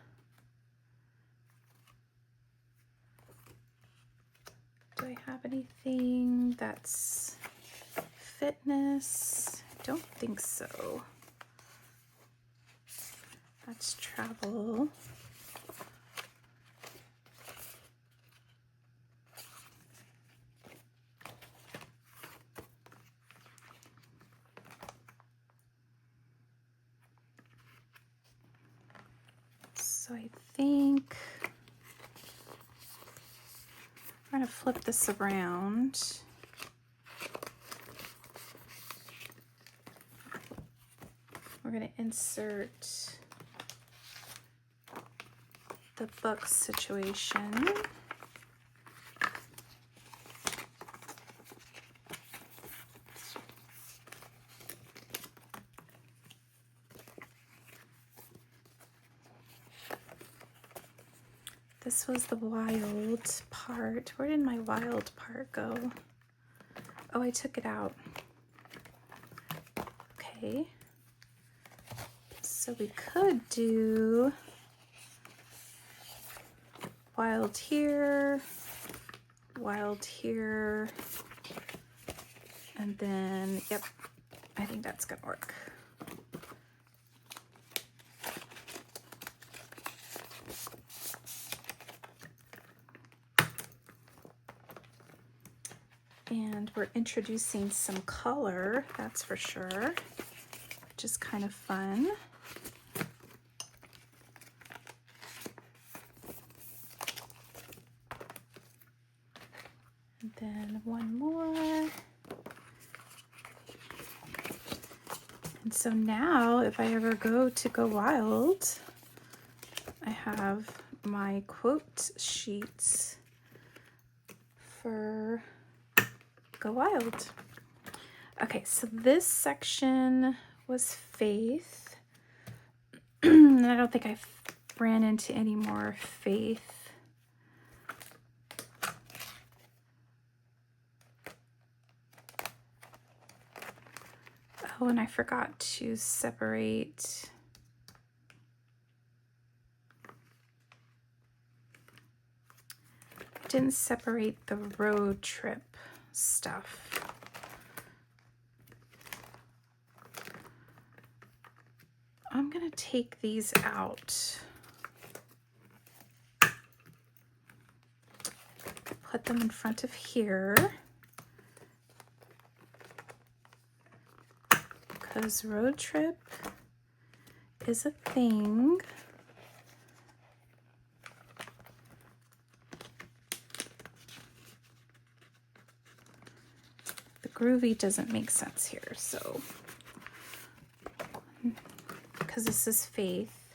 Do I have anything that's fitness? I don't think so. That's travel. So I think I'm going to flip this around. We're going to insert the book situation. This was the wild part. Where did my wild part go? Oh, I took it out. Okay. So we could do wild here, and then, yep, I think that's gonna work. And we're introducing some color, that's for sure, which is kind of fun. And then one more. And so now if I ever go wild, I have my quote sheets for Go Wild. Okay, so this section was faith. And I don't think I ran into any more faith. Oh, and I forgot to separate didn't separate the road trip stuff. I'm gonna take these out. Put them in front of here. Because road trip is a thing. The groovy doesn't make sense here, so because this is faith,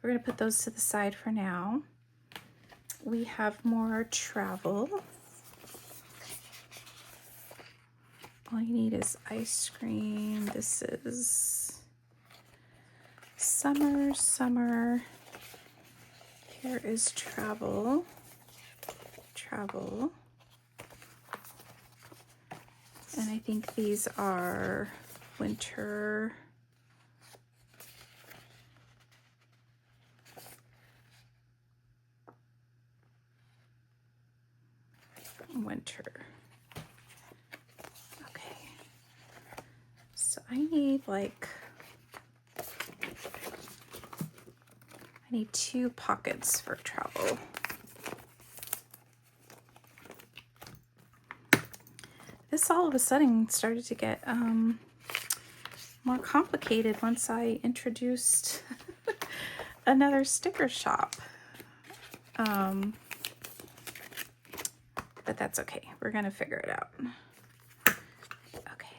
we're going to put those to the side for now. we have more travel. All you need is ice cream. This is summer, summer. Here is travel, travel. And I think these are winter. Winter. Okay. So I need like, I need 2 pockets for travel. This all of a sudden started to get more complicated once I introduced another sticker shop. But that's okay. We're gonna figure it out. Okay.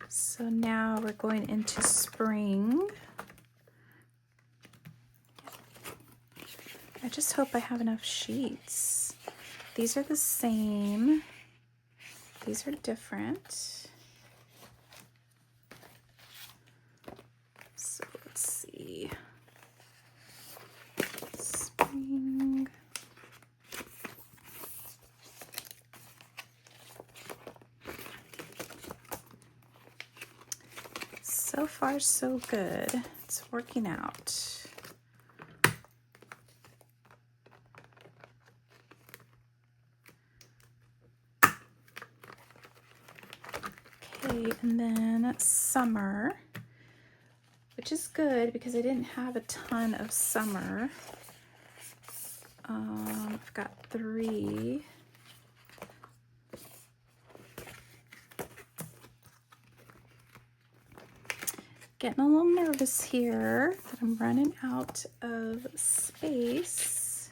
So now we're going into spring. I just hope I have enough sheets. These are the same. These are different. So let's see. Spring. So far, so good. It's working out. Okay, and then summer, which is good because I didn't have a ton of summer. I've got 3. Getting a little nervous here that I'm running out of space.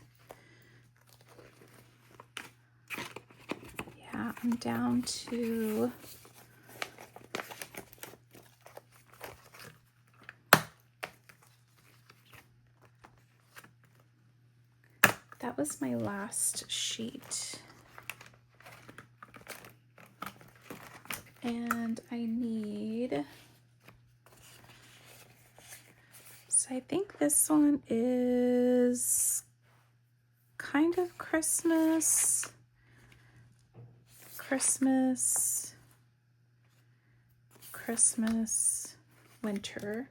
Yeah, I'm down to that was my last sheet. And I need, so I think this one is kind of Christmas, Christmas, Christmas, winter.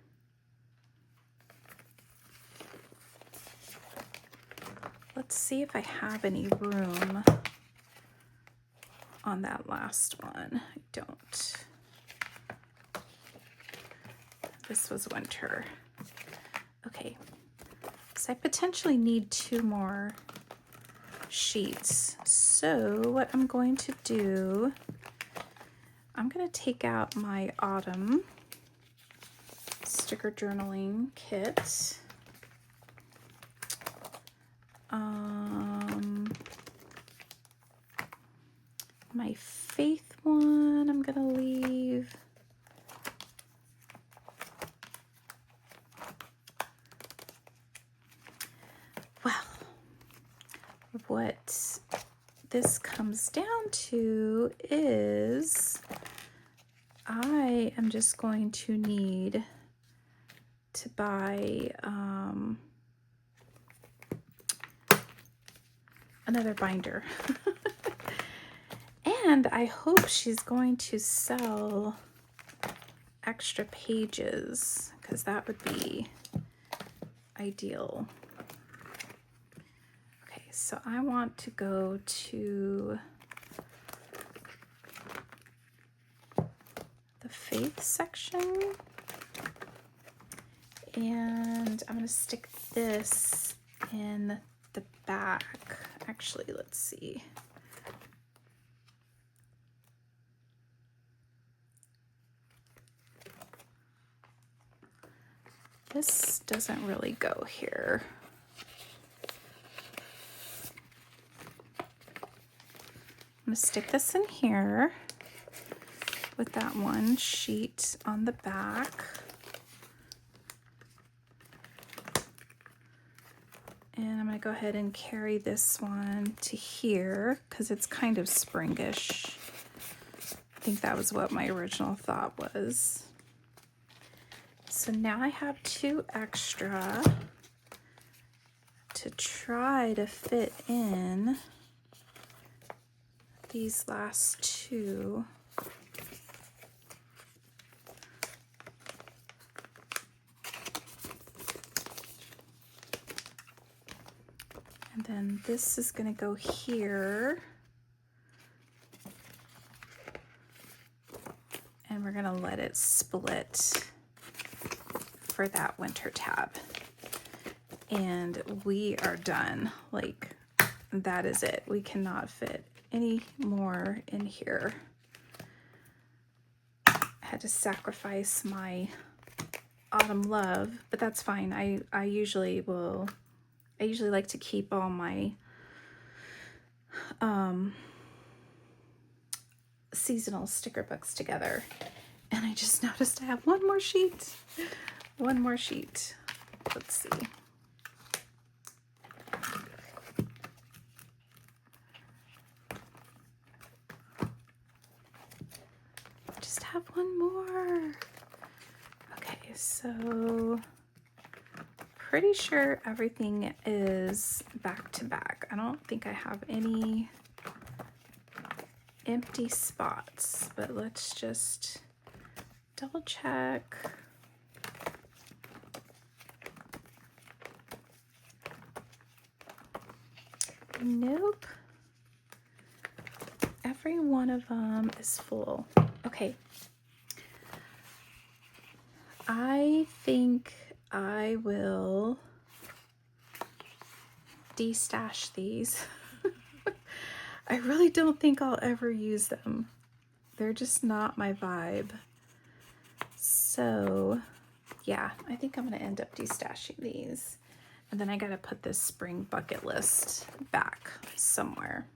Let's see if I have any room on that last one. I don't. This was winter. Okay, so I potentially need 2 more sheets. So what I'm going to do, I'm going to take out my autumn sticker journaling kit. My faith one, I'm gonna leave. Well, what this comes down to is I am just going to need to buy another binder. And I hope she's going to sell extra pages because that would be ideal. Okay, so I want to go to the faith section, and I'm going to stick this in the back. Actually, let's see. This doesn't really go here. I'm gonna stick this in here with that one sheet on the back. And I'm going to go ahead and carry this one to here because it's kind of springish. I think that was what my original thought was. So now I have 2 extra to try to fit in these last 2. And then this is going to go here. And we're going to let it split for that winter tab. And we are done. Like, that is it. We cannot fit any more in here. I had to sacrifice my autumn love, but that's fine. I usually like to keep all my seasonal sticker books together. And I just noticed I have one more sheet. One more sheet. Let's see. Just have one more. Okay, so pretty sure everything is back to back. I don't think I have any empty spots, but let's just double check. Nope. Every one of them is full. Okay. I think I will destash these. I really don't think I'll ever use them. They're just not my vibe. So yeah, I think I'm gonna end up destashing these. And then I gotta put this spring bucket list back somewhere.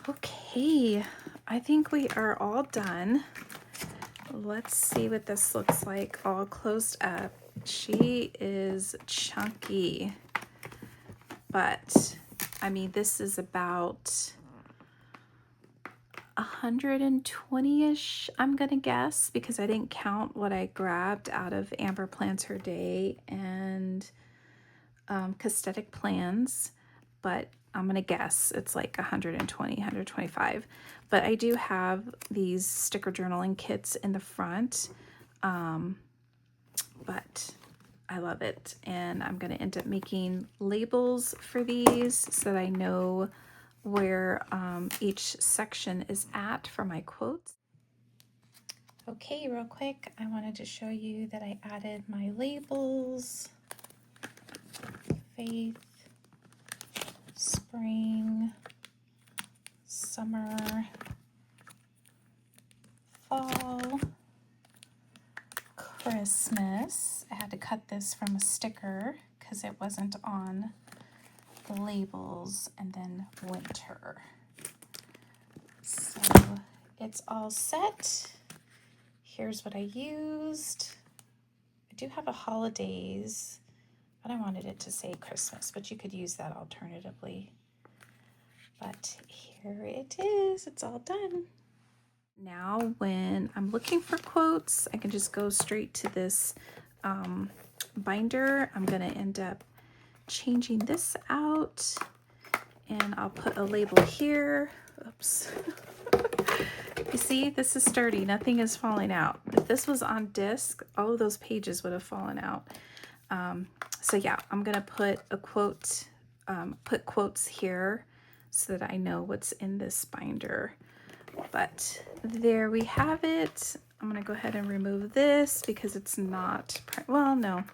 Okay, I think we are all done. Let's see what this looks like all closed up. She is chunky, but I mean, this is about 120-ish, I'm gonna guess, because I didn't count what I grabbed out of Amber Plans Her Day and Castetic Plans, but I'm gonna guess it's like 120, 125. But I do have these sticker journaling kits in the front, but I love it. And I'm gonna end up making labels for these so that I know where each section is at for my quotes. Okay, real quick, I wanted to show you that I added my labels. Faith, spring, summer, fall, Christmas. I had to cut this from a sticker because it wasn't on the labels, and then winter. So it's all set. Here's what I used. I do have a holidays, but I wanted it to say Christmas, but you could use that alternatively. But here it is, it's all done. Now when I'm looking for quotes, I can just go straight to this binder. I'm gonna end up changing this out, and I'll put a label here. Oops. You see, this is sturdy, nothing is falling out. If this was on disc, all of those pages would have fallen out. So yeah, I'm gonna put a quote, put quotes here so that I know what's in this binder. But there we have it. I'm gonna go ahead and remove this because it's not, well, no,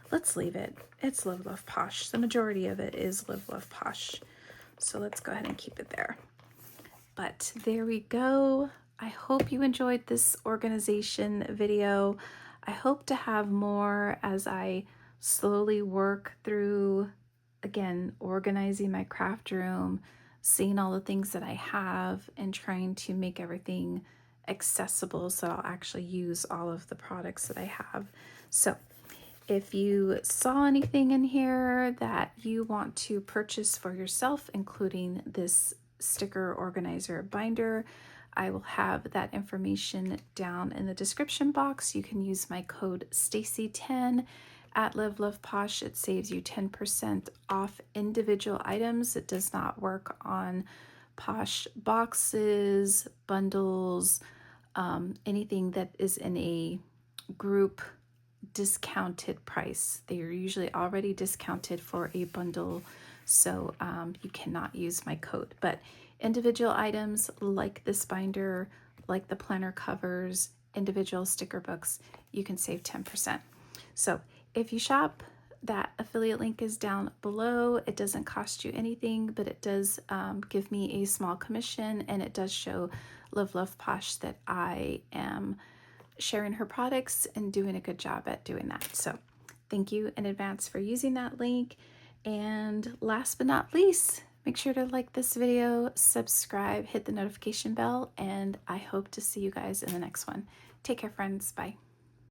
let's leave it. It's Live Love Posh. The majority of it is Live Love Posh. So let's go ahead and keep it there. But there we go. I hope you enjoyed this organization video. I hope to have more as I slowly work through, again, organizing my craft room, seeing all the things that I have, and trying to make everything accessible so I'll actually use all of the products that I have. So If you saw anything in here that you want to purchase for yourself, including this sticker organizer binder, I will have that information down in the description box. You can use my code Stacy10 at Live Love Posh. It saves you 10% off individual items. It does not work on Posh boxes, bundles, anything that is in a group discounted price. They are usually already discounted for a bundle, so you cannot use my code. But individual items like this binder, like the planner covers, individual sticker books, you can save 10%. So if you shop, that affiliate link is down below. It doesn't cost you anything, but it does give me a small commission, and it does show Live Love Posh that I am sharing her products and doing a good job at doing that. So thank you in advance for using that link. And last but not least, make sure to like this video, subscribe, hit the notification bell, and I hope to see you guys in the next one. Take care, friends. Bye.